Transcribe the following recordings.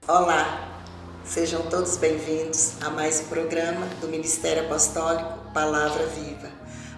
Olá, sejam todos bem-vindos a mais um programa do Ministério Apostólico Palavra Viva.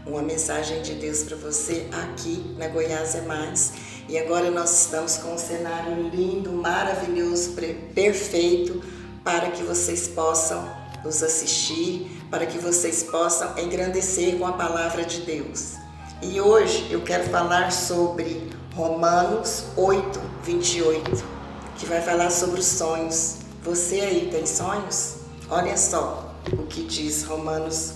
Uma mensagem de Deus para você aqui na Goiás é Mais. E agora nós estamos com um cenário lindo, maravilhoso, perfeito, para que vocês possam nos assistir, para que vocês possam engrandecer com a Palavra de Deus. E hoje eu quero falar sobre Romanos 8, 28. Que vai falar sobre os sonhos. Você aí tem sonhos? Olha só o que diz Romanos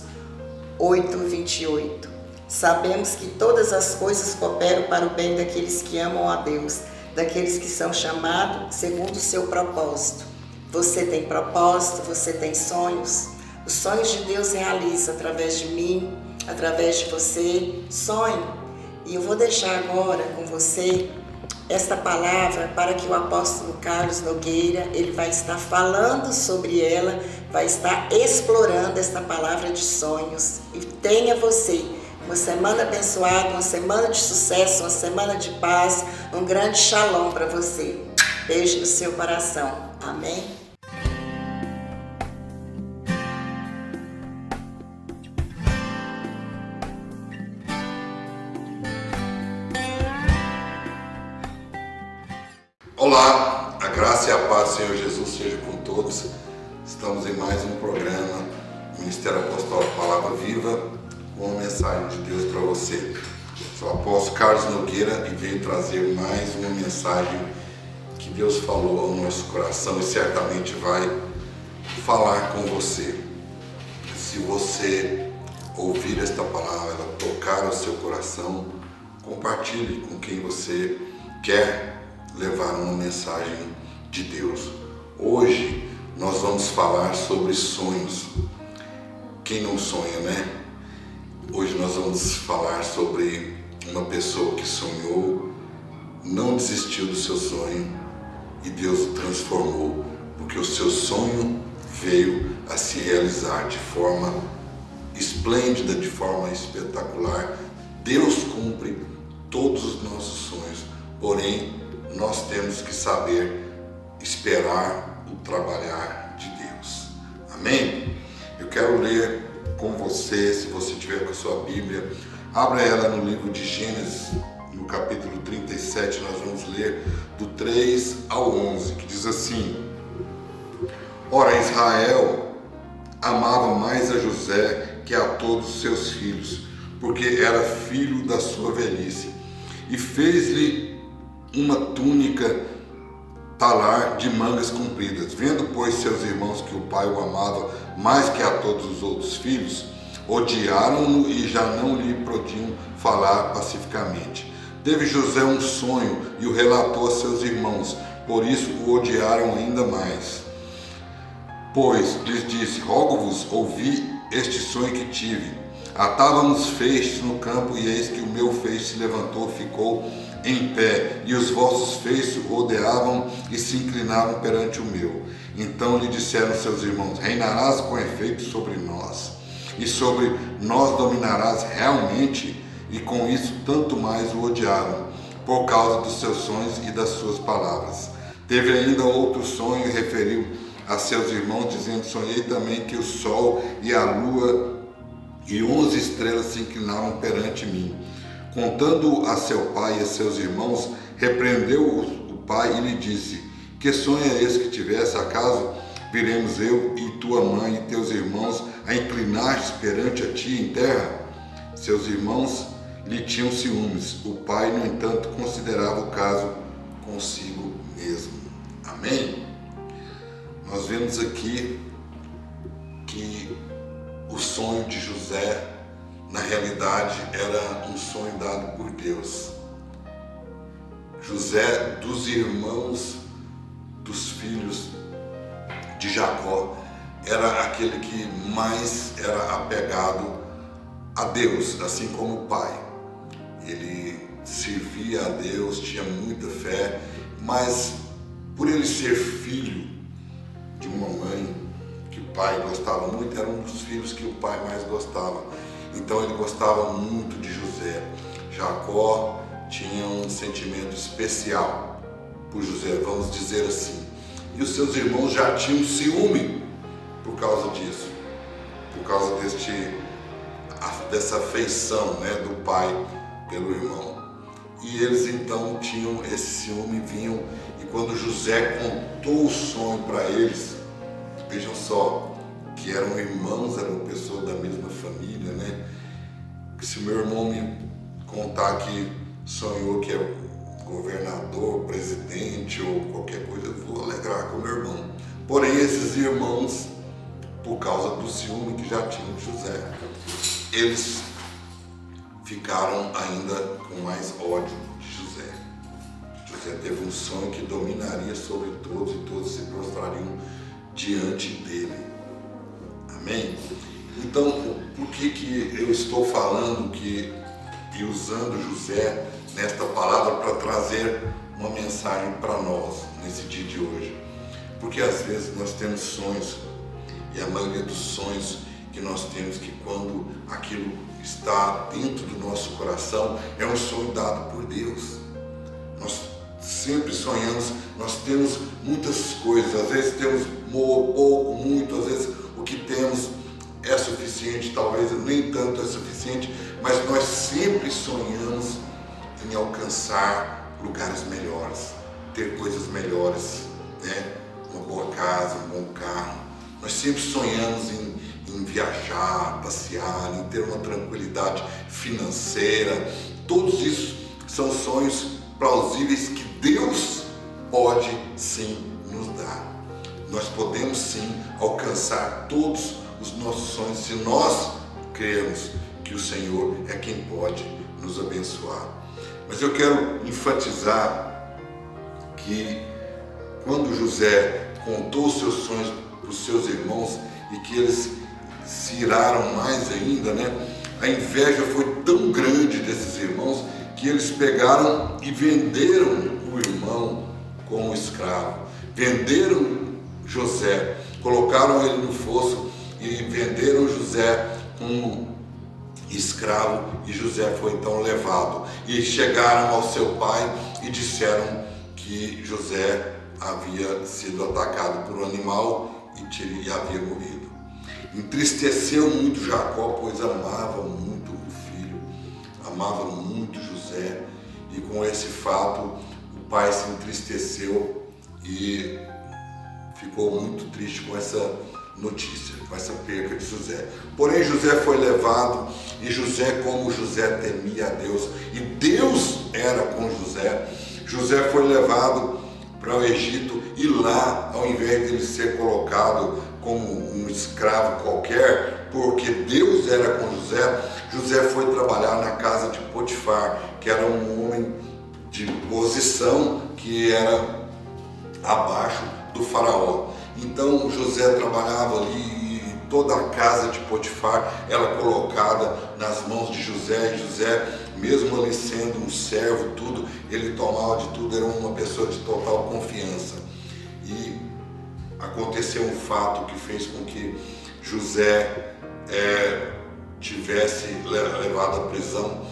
8, 28. Sabemos que todas as coisas cooperam para o bem daqueles que amam a Deus, daqueles que são chamados segundo o seu propósito. Você tem propósito, você tem sonhos. Os sonhos de Deus realiza através de mim, através de você. Sonhe. E eu vou deixar agora com você esta palavra para que o apóstolo Carlos Nogueira, ele vai estar falando sobre ela, vai estar explorando esta palavra de sonhos. E tenha você uma semana abençoada, uma semana de sucesso, uma semana de paz, um grande shalom para você. Beijo no seu coração. Amém? Olá, a graça e a paz do Senhor Jesus seja com todos. Estamos em mais um programa Ministério Apostólico Palavra Viva, com uma mensagem de Deus para você. Sou o apóstolo Carlos Nogueira e venho trazer mais uma mensagem que Deus falou ao nosso coração e certamente vai falar com você. Se você ouvir esta palavra, ela tocar o seu coração, compartilhe com quem você quer levar uma mensagem de Deus. Hoje nós vamos falar sobre sonhos. Quem não sonha, né? Hoje nós vamos falar sobre uma pessoa que sonhou, não desistiu do seu sonho e Deus o transformou, porque o seu sonho veio a se realizar de forma esplêndida, de forma espetacular. Deus cumpre todos os nossos sonhos, porém nós temos que saber esperar o trabalhar de Deus. Amém? Eu quero ler com você, se você tiver com a sua Bíblia, abra ela no livro de Gênesis, no capítulo 37, nós vamos ler do 3 ao 11, que diz assim: Ora, Israel amava mais a José que a todos os seus filhos, porque era filho da sua velhice, e fez-lhe uma túnica talar de mangas compridas. Vendo, pois, seus irmãos que o pai o amava mais que a todos os outros filhos, odiaram-no e já não lhe podiam falar pacificamente. Teve José um sonho e o relatou a seus irmãos, por isso o odiaram ainda mais. Pois lhes disse: rogo-vos, ouvi este sonho que tive. Atávamos feixes no campo, e eis que o meu feixe se levantou, ficou em pé, e os vossos feixes rodeavam e se inclinavam perante o meu. Então lhe disseram seus irmãos: reinarás com efeito sobre nós, e sobre nós dominarás realmente. E com isso tanto mais o odiaram, por causa dos seus sonhos e das suas palavras. Teve ainda outro sonho e referiu a seus irmãos, dizendo: sonhei também que o sol e a lua e 11 estrelas se inclinavam perante mim. Contando a seu pai e a seus irmãos, repreendeu o pai e lhe disse: que sonho é esse que tivesse? Acaso viremos eu e tua mãe e teus irmãos a inclinar-se perante a ti em terra? Seus irmãos lhe tinham ciúmes. O pai, no entanto, considerava o caso consigo mesmo. Amém? Nós vemos aqui que o sonho de José, na realidade, era um sonho dado por Deus. José, dos irmãos dos filhos de Jacó, era aquele que mais era apegado a Deus, assim como o pai. Ele servia a Deus, tinha muita fé, mas por ele ser filho de uma mãe que o pai gostava muito, era um dos filhos que o pai mais gostava. Então ele gostava muito de José. Jacó tinha um sentimento especial por José, vamos dizer assim. e os seus irmãos já tinham ciúme por causa disso, por causa dessa afeição, né, do pai pelo irmão. E eles então tinham esse ciúme, vinham, e quando José contou o sonho para eles, vejam só, que eram irmãos, eram pessoas da mesma família, né? Que se meu irmão me contar que sonhou que é governador, presidente ou qualquer coisa, eu vou alegrar com meu irmão. Porém, esses irmãos, por causa do ciúme que já tinham de José, eles ficaram ainda com mais ódio de José. José teve um sonho que dominaria sobre todos e todos se prostrariam diante dele. Amém? Então, por que eu estou falando e usando José nesta palavra para trazer uma mensagem para nós nesse dia de hoje? Porque às vezes nós temos sonhos, e a maioria dos sonhos que nós temos, que quando aquilo está dentro do nosso coração, é um sonho dado por Deus. Nós sempre sonhamos, nós temos muitas coisas, às vezes temos pouco, muito, às vezes o que temos é suficiente, talvez nem tanto é suficiente, mas nós sempre sonhamos em alcançar lugares melhores, ter coisas melhores, né? Uma boa casa, um bom carro. Nós sempre sonhamos em viajar, passear, em ter uma tranquilidade financeira. Todos isso são sonhos plausíveis que Deus pode sim nos dar. Nós podemos sim alcançar todos os nossos sonhos se nós crermos que o Senhor é quem pode nos abençoar. Mas eu quero enfatizar que quando José contou os seus sonhos para os seus irmãos e que eles se iraram mais ainda, né? A inveja foi tão grande desses irmãos que eles pegaram e venderam o irmão como escravo. Venderam José, colocaram ele no fosso e venderam José como escravo, e José foi então levado. E chegaram ao seu pai e disseram que José havia sido atacado por um animal e havia morrido. Entristeceu muito Jacó, pois amava muito o filho, amava muito José, e com esse fato o pai se entristeceu e ficou muito triste com essa notícia, com essa perca de José. Porém, José foi levado, e José, como José temia a Deus, e Deus era com José, José foi levado para o Egito, e lá, ao invés de ele ser colocado como um escravo qualquer, porque Deus era com José, José foi trabalhar na casa de Potifar, que era um homem de posição que era abaixo do faraó. Então José trabalhava ali, e toda a casa de Potifar era colocada nas mãos de José, e José, mesmo ali sendo um servo, tudo, ele tomava de tudo, era uma pessoa de total confiança. E aconteceu um fato que fez com que José tivesse levado à prisão.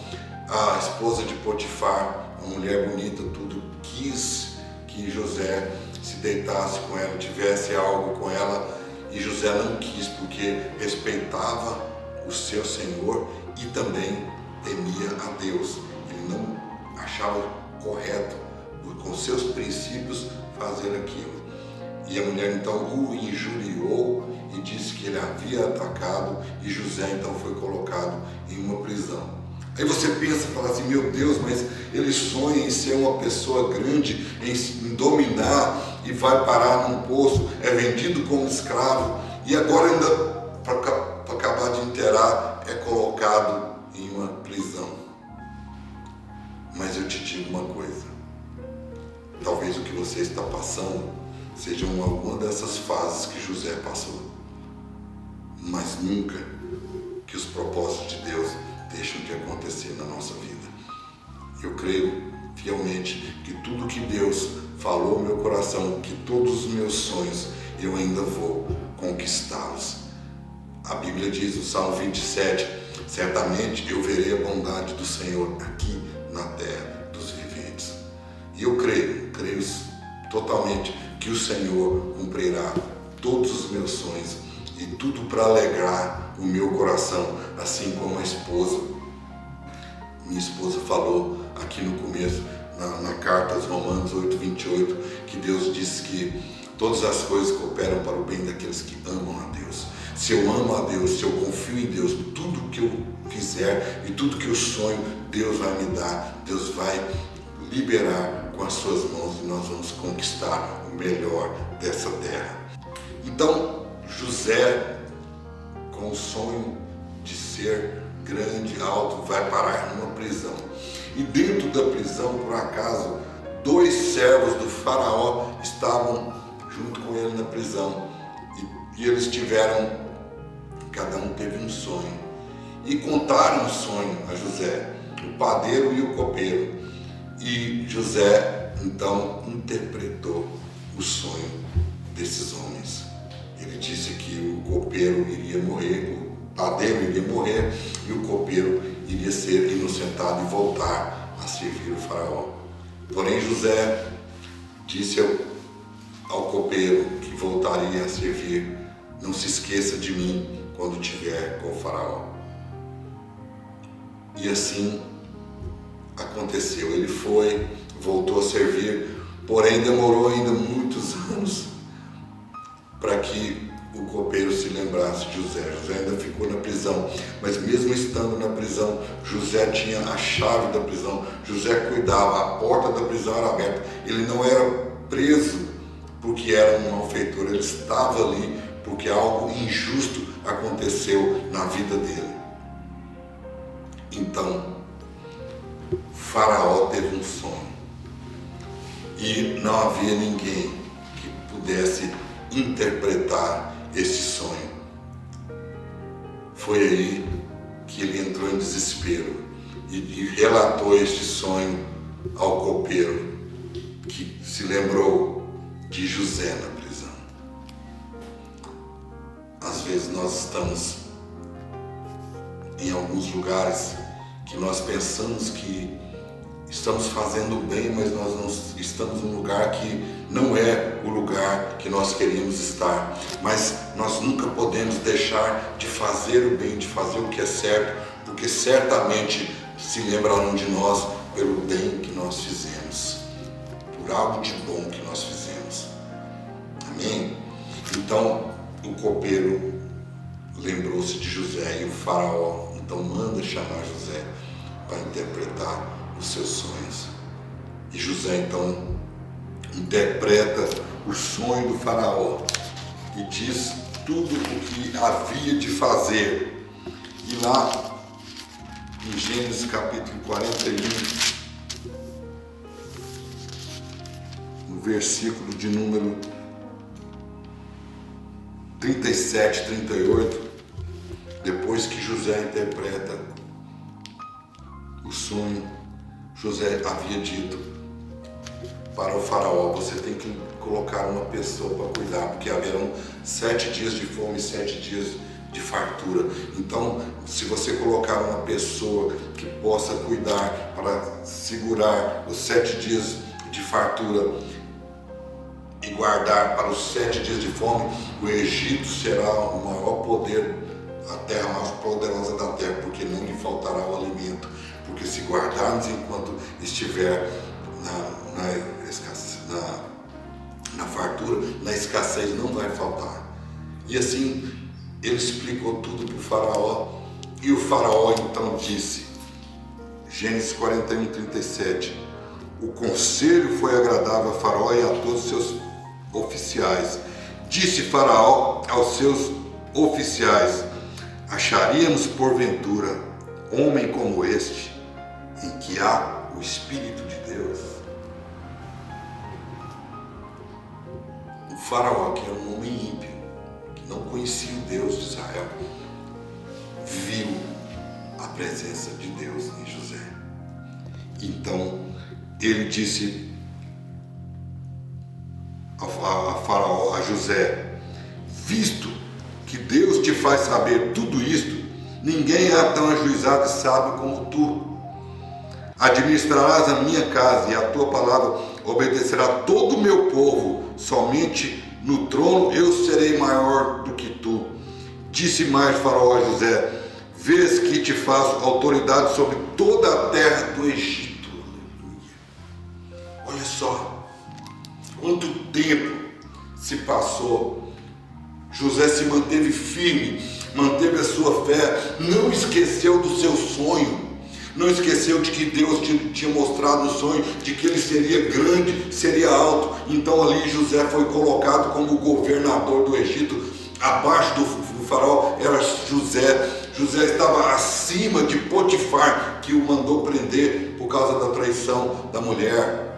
A esposa de Potifar, uma mulher bonita, tudo, quis que José se deitasse com ela, tivesse algo com ela, e José não quis, porque respeitava o seu Senhor e também temia a Deus. Ele não achava correto, com seus princípios, fazer aquilo. E a mulher então o injuriou e disse que ele havia atacado, e José então foi colocado em uma prisão. Aí você pensa e fala assim, meu Deus, mas ele sonha em ser uma pessoa grande, em dominar, e vai parar num poço, é vendido como escravo, e agora ainda, para acabar de inteirar, é colocado em uma prisão. Mas eu te digo uma coisa, talvez o que você está passando seja alguma dessas fases que José passou, mas nunca que os propósitos de Deus deixam de acontecer na nossa vida. Eu creio fielmente que tudo que Deus falou no meu coração, que todos os meus sonhos, eu ainda vou conquistá-los. A Bíblia diz no Salmo 27, certamente eu verei a bondade do Senhor aqui na terra dos viventes. E eu creio totalmente que o Senhor cumprirá todos os meus sonhos e tudo para alegrar o meu coração, assim como minha esposa falou aqui no começo, na carta aos Romanos 8:28, que Deus diz que todas as coisas cooperam para o bem daqueles que amam a Deus. Se eu amo a Deus, se eu confio em Deus, tudo que eu fizer e tudo que eu sonho, Deus vai me dar, Deus vai liberar com as suas mãos e nós vamos conquistar o melhor dessa terra. Então, José, com o sonho de ser grande, alto, vai parar numa prisão. E dentro da prisão, por acaso, 2 servos do faraó estavam junto com ele na prisão. E eles cada um teve um sonho. E contaram o sonho a José, o padeiro e o copeiro. E José, então, interpretou o sonho desses homens. Ele disse que o copeiro iria morrer, o padeiro iria morrer e o copeiro iria ser inocentado e voltar a servir o faraó. Porém, José disse ao copeiro que voltaria a servir: não se esqueça de mim quando estiver com o faraó. E assim aconteceu. Ele voltou a servir, porém demorou ainda muitos anos para que o copeiro se lembrasse de José. José ainda ficou na prisão, mas mesmo estando na prisão, José tinha a chave da prisão. José cuidava, a porta da prisão era aberta. Ele não era preso porque era um malfeitor, ele estava ali porque algo injusto aconteceu na vida dele. Então, Faraó teve um sonho e não havia ninguém que pudesse interpretar esse sonho. Foi aí que ele entrou em desespero e relatou este sonho ao copeiro, que se lembrou de José na prisão. Às vezes nós estamos em alguns lugares que nós pensamos que estamos fazendo bem, mas nós não estamos num lugar que não é o lugar que nós queríamos estar. Mas nós nunca podemos deixar de fazer o bem, de fazer o que é certo, porque certamente se lembrarão de nós pelo bem que nós fizemos, por algo de bom que nós fizemos. Amém? Então, o copeiro lembrou-se de José e o faraó então manda chamar José para interpretar os seus sonhos. E José então interpreta o sonho do faraó e diz tudo o que havia de fazer. E lá em Gênesis capítulo 41, no versículo de número 37, 38, depois que José interpreta o sonho, José havia dito para o faraó: você tem que colocar uma pessoa para cuidar, porque haverão 7 dias de fome e 7 dias de fartura. Então, se você colocar uma pessoa que possa cuidar para segurar os 7 dias de fartura e guardar para os 7 dias de fome, o Egito será o maior poder, a terra mais poderosa da terra, porque não lhe faltará o alimento. Porque se guardarmos enquanto estiver na fartura, na escassez não vai faltar. E assim ele explicou tudo para o faraó, e o faraó então disse, Gênesis 41, 37, o conselho foi agradável a faraó e a todos os seus oficiais. Disse faraó aos seus oficiais: acharíamos porventura homem como este, em que há o Espírito de Deus? O faraó, que era um homem ímpio, que não conhecia o Deus de Israel, viu a presença de Deus em José. Então ele disse a José: visto que Deus te faz saber tudo isto, ninguém é tão ajuizado e sábio como tu. Administrarás a minha casa e a tua palavra obedecerá todo o meu povo, somente no trono eu serei maior do que tu. Disse mais Faraó a José: vês que te faço autoridade sobre toda a terra do Egito. Aleluia. Olha só, quanto tempo se passou. José se manteve firme, manteve a sua fé, não esqueceu do seu sonho. Não esqueceu de que Deus tinha mostrado no sonho de que ele seria grande, seria alto. Então ali José foi colocado como governador do Egito. Abaixo do faraó era José. José estava acima de Potifar, que o mandou prender por causa da traição da mulher.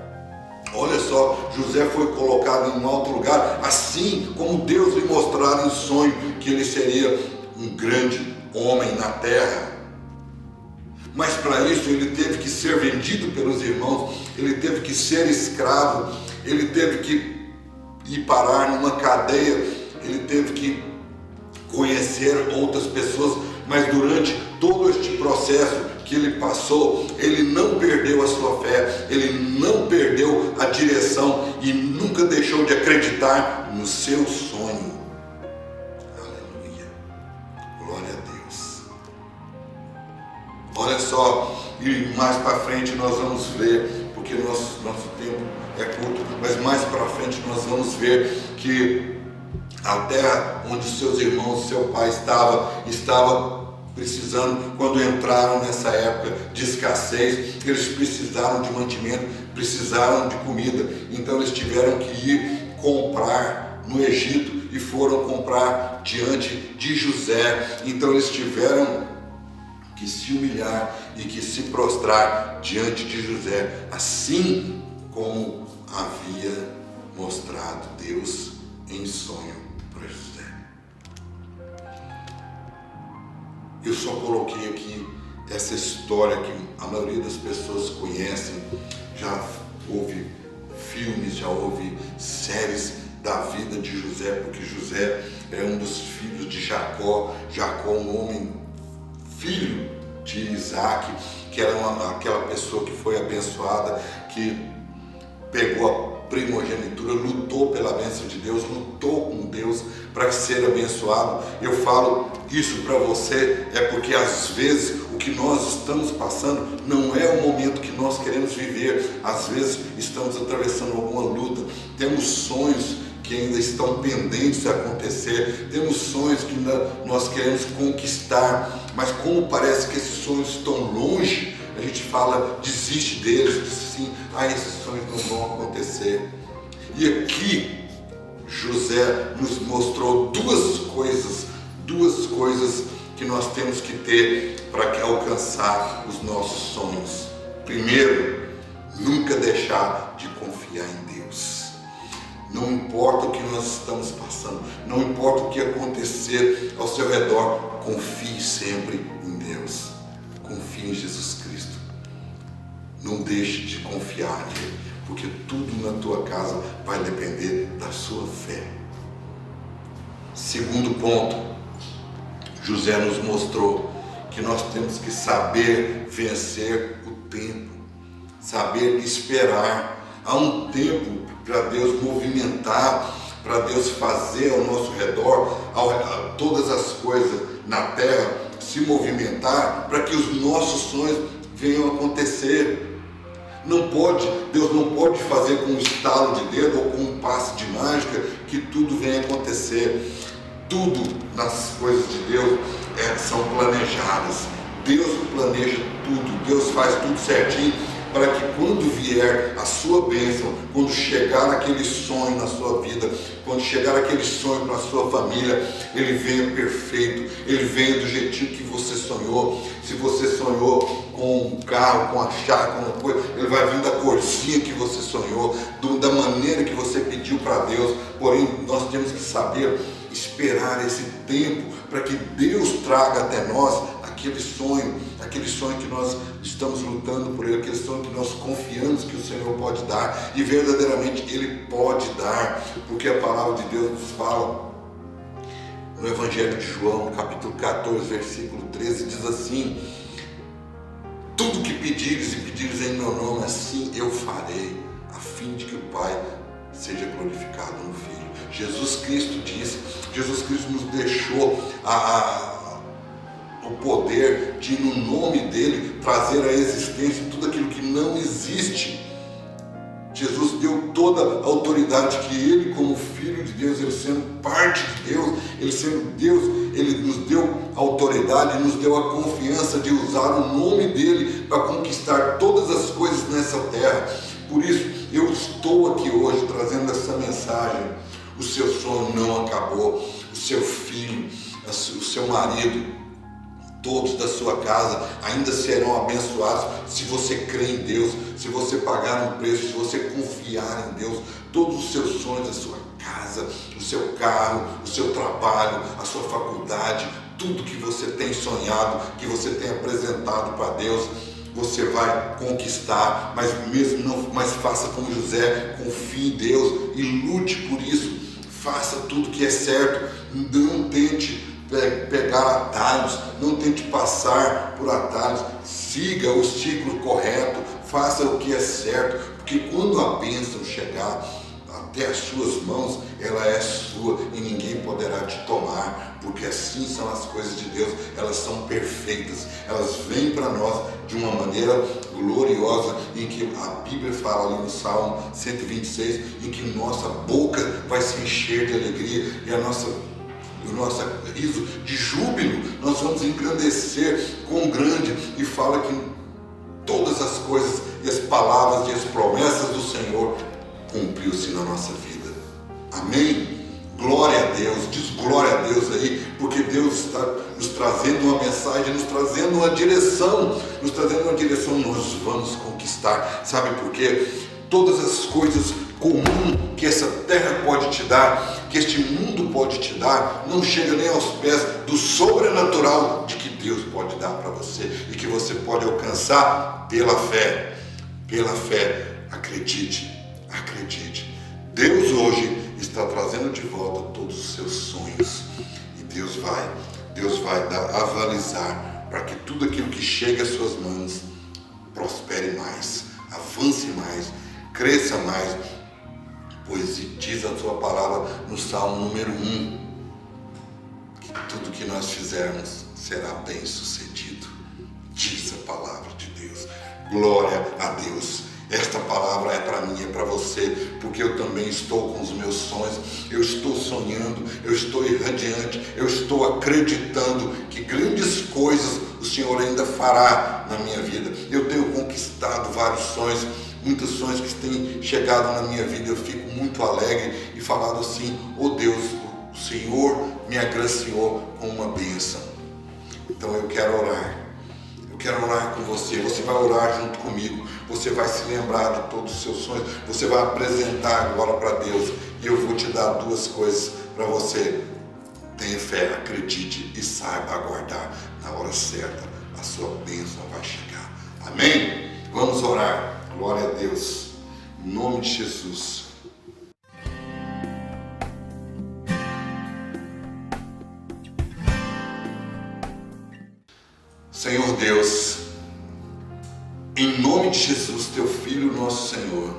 Olha só, José foi colocado em um alto lugar, assim como Deus lhe mostrara em sonho que ele seria um grande homem na terra. Mas para isso ele teve que ser vendido pelos irmãos, ele teve que ser escravo, ele teve que ir parar numa cadeia, ele teve que conhecer outras pessoas, mas durante todo este processo que ele passou, ele não perdeu a sua fé, ele não perdeu a direção e nunca deixou de acreditar no seu sonho. Aleluia, glória a Deus. Olha só, e mais para frente nós vamos ver, porque nosso tempo é curto, mas mais para frente nós vamos ver que a terra onde seus irmãos, seu pai estava precisando, quando entraram nessa época de escassez, eles precisaram de mantimento, precisaram de comida, então eles tiveram que ir comprar no Egito e foram comprar diante de José. Então eles tiveram que se humilhar e que se prostrar diante de José, assim como havia mostrado Deus em sonho para José. Eu só coloquei aqui essa história que a maioria das pessoas conhecem, já houve filmes, já houve séries da vida de José, porque José é um dos filhos de Jacó, um homem filho de Isaac, que era aquela pessoa que foi abençoada, que pegou a primogenitura, lutou pela bênção de Deus, lutou com Deus para ser abençoado. Eu falo isso para você é porque às vezes o que nós estamos passando não é o momento que nós queremos viver. Às vezes estamos atravessando alguma luta, temos sonhos que ainda estão pendentes de acontecer, temos sonhos que nós queremos conquistar, mas como parece que esses sonhos estão longe, a gente fala, desiste deles, diz assim, esses sonhos não vão acontecer. E aqui José nos mostrou duas coisas que nós temos que ter para alcançar os nossos sonhos. Primeiro, nunca deixar de confiar em Deus. Não importa o que nós estamos passando, não importa o que acontecer ao seu redor, confie sempre em Deus. Confie em Jesus Cristo. Não deixe de confiar nele, porque tudo na tua casa vai depender da sua fé. Segundo ponto, José nos mostrou que nós temos que saber vencer o tempo, saber esperar. Há um tempo para Deus movimentar, para Deus fazer ao nosso redor, todas as coisas na terra se movimentar, para que os nossos sonhos venham a acontecer. Deus não pode fazer com um estalo de dedo ou com um passe de mágica que tudo venha a acontecer. Tudo nas coisas de Deus são planejadas. Deus planeja tudo, Deus faz tudo certinho para que quando vier a sua bênção, quando chegar aquele sonho na sua vida, quando chegar aquele sonho para a sua família, ele venha perfeito, ele venha do jeitinho que você sonhou. Se você sonhou com um carro, com a chave, com uma coisa, ele vai vir da corzinha que você sonhou, da maneira que você pediu para Deus. Porém, nós temos que saber esperar esse tempo para que Deus traga até nós aquele sonho que nós estamos lutando por ele, aquele sonho que nós confiamos que o Senhor pode dar, e verdadeiramente Ele pode dar, porque a palavra de Deus nos fala no Evangelho de João, capítulo 14, versículo 13, diz assim: tudo que pedires e pedires em meu nome, assim eu farei. a fim de que o Pai seja glorificado no Filho. Jesus Cristo disse, Jesus Cristo nos deixou o poder de, no nome dele, trazer à existência tudo aquilo que não existe. Jesus deu toda a autoridade que ele, como Filho de Deus, ele sendo parte de Deus, ele sendo Deus, ele nos deu a autoridade, nos deu a confiança de usar o nome dele para conquistar todas as coisas nessa terra. Por isso, eu estou aqui hoje trazendo essa mensagem. O seu sonho não acabou, o seu filho, o seu marido, todos da sua casa ainda serão abençoados se você crer em Deus, se você pagar um preço, se você confiar em Deus. Todos os seus sonhos, a sua casa, o seu carro, o seu trabalho, a sua faculdade, tudo que você tem sonhado, que você tem apresentado para Deus, você vai conquistar. Mas faça como José, confie em Deus e lute por isso. Faça tudo que é certo, não tente pegar atalhos, não tente passar por atalhos, siga o ciclo correto, faça o que é certo, porque quando a bênção chegar até as suas mãos, ela é sua e ninguém poderá te tomar, porque assim são as coisas de Deus, elas são perfeitas, elas vêm para nós de uma maneira gloriosa, em que a Bíblia fala ali no Salmo 126, em que nossa boca vai se encher de alegria e o nosso riso de júbilo, nós vamos engrandecer com grande, e fala que todas as coisas e as palavras e as promessas do Senhor cumpriu-se na nossa vida. Amém? Glória a Deus, diz glória a Deus aí, porque Deus está nos trazendo uma mensagem, nos trazendo uma direção, nós vamos conquistar. Sabe por quê? Todas as coisas comuns que essa terra pode te dar, que este mundo pode te dar, não chega nem aos pés do sobrenatural de que Deus pode dar para você e que você pode alcançar pela fé. Dar acredite. Deus hoje está trazendo de volta todos os seus sonhos e Deus vai avalizar para que tudo aquilo que chega às suas mãos prospere mais, avance mais, cresça mais, pois diz a sua palavra no Salmo número 1, que tudo que nós fizermos será bem sucedido. Diz a palavra de Deus. Glória a Deus. Esta palavra é para mim, é para você, porque eu também estou com os meus sonhos, eu estou sonhando, eu estou irradiante, eu estou acreditando que grandes coisas o Senhor ainda fará na minha vida. Eu tenho conquistado vários sonhos, muitos sonhos que têm chegado na minha vida, eu fico muito alegre e falado assim: oh Deus, o Senhor me agraciou com uma bênção. Então eu quero orar com você, você vai orar junto comigo, você vai se lembrar de todos os seus sonhos, você vai apresentar agora para Deus, e eu vou te dar duas coisas para você. Tenha fé, acredite e saiba aguardar. Na hora certa, a sua bênção vai chegar. Amém? Vamos orar. Glória a Deus. Em nome de Jesus. Senhor Deus, em nome de Jesus, teu Filho, nosso Senhor,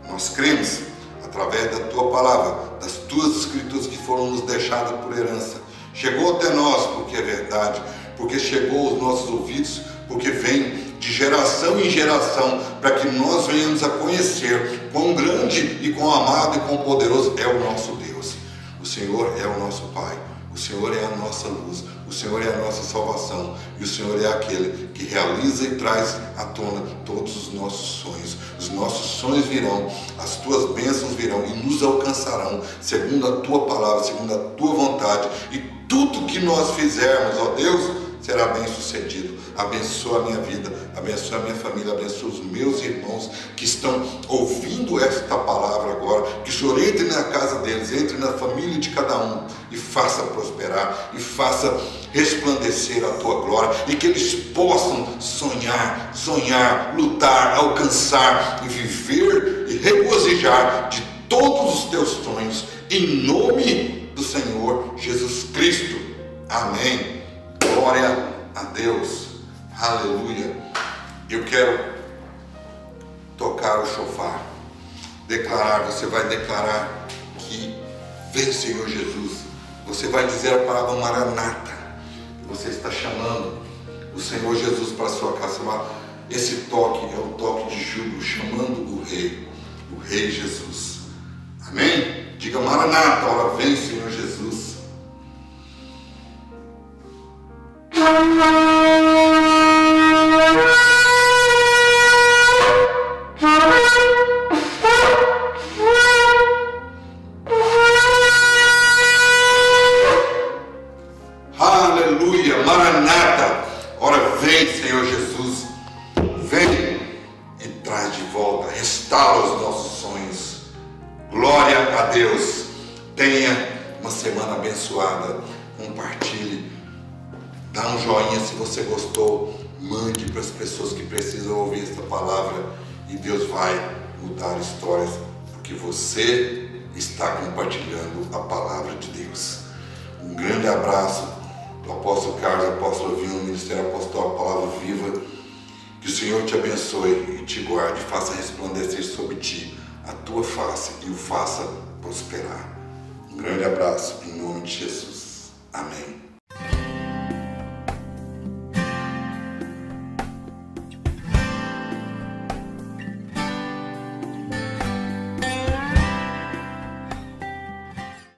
nós cremos, através da tua palavra, das tuas escrituras que foram nos deixadas por herança, chegou até nós, porque é verdade, porque chegou aos nossos ouvidos, porque vem de geração em geração, para que nós venhamos a conhecer quão grande e quão amado e quão poderoso é o nosso Deus. O Senhor é o nosso Pai, o Senhor é a nossa luz, o Senhor é a nossa salvação, e o Senhor é aquele que realiza e traz à tona todos os nossos sonhos. Os nossos sonhos virão, as tuas bênçãos virão e nos alcançarão, segundo a tua palavra, segundo a tua vontade, e tudo que nós fizermos, ó Deus, será bem sucedido. Abençoa a minha vida, abençoa a minha família, abençoa os meus irmãos que estão ouvindo esta palavra agora. Que o Senhor entre na casa deles, entre na família de cada um e faça prosperar e faça resplandecer a tua glória, e que eles possam sonhar, lutar, alcançar e viver e regozijar de todos os teus sonhos, em nome do Senhor Jesus Cristo. Amém. Glória a Deus. Aleluia. Eu quero tocar o shofar. declarar, você vai declarar que vem Senhor Jesus. Você vai dizer a palavra Maranata. Você está chamando o Senhor Jesus para a sua casa. Esse toque é um toque de júbilo, chamando o Rei Jesus. Amém? Diga Maranata, ora vem Senhor Jesus. Aleluia, Maranata, ora vem Senhor Jesus. Vem e traz de volta, restaura os nossos sonhos. Glória a Deus. Tenha uma semana abençoada. Compartilhe. Dá um joinha se você gostou. Mande para as pessoas que precisam ouvir esta palavra. E Deus vai mudar histórias, porque você está compartilhando a palavra de Deus. Um grande abraço do apóstolo Carlos, apóstolo Vinho, Ministério Apostólico Palavra Viva. Que o Senhor te abençoe e te guarde, faça resplandecer sobre ti a tua face e o faça prosperar. Um grande abraço em nome de Jesus. Amém.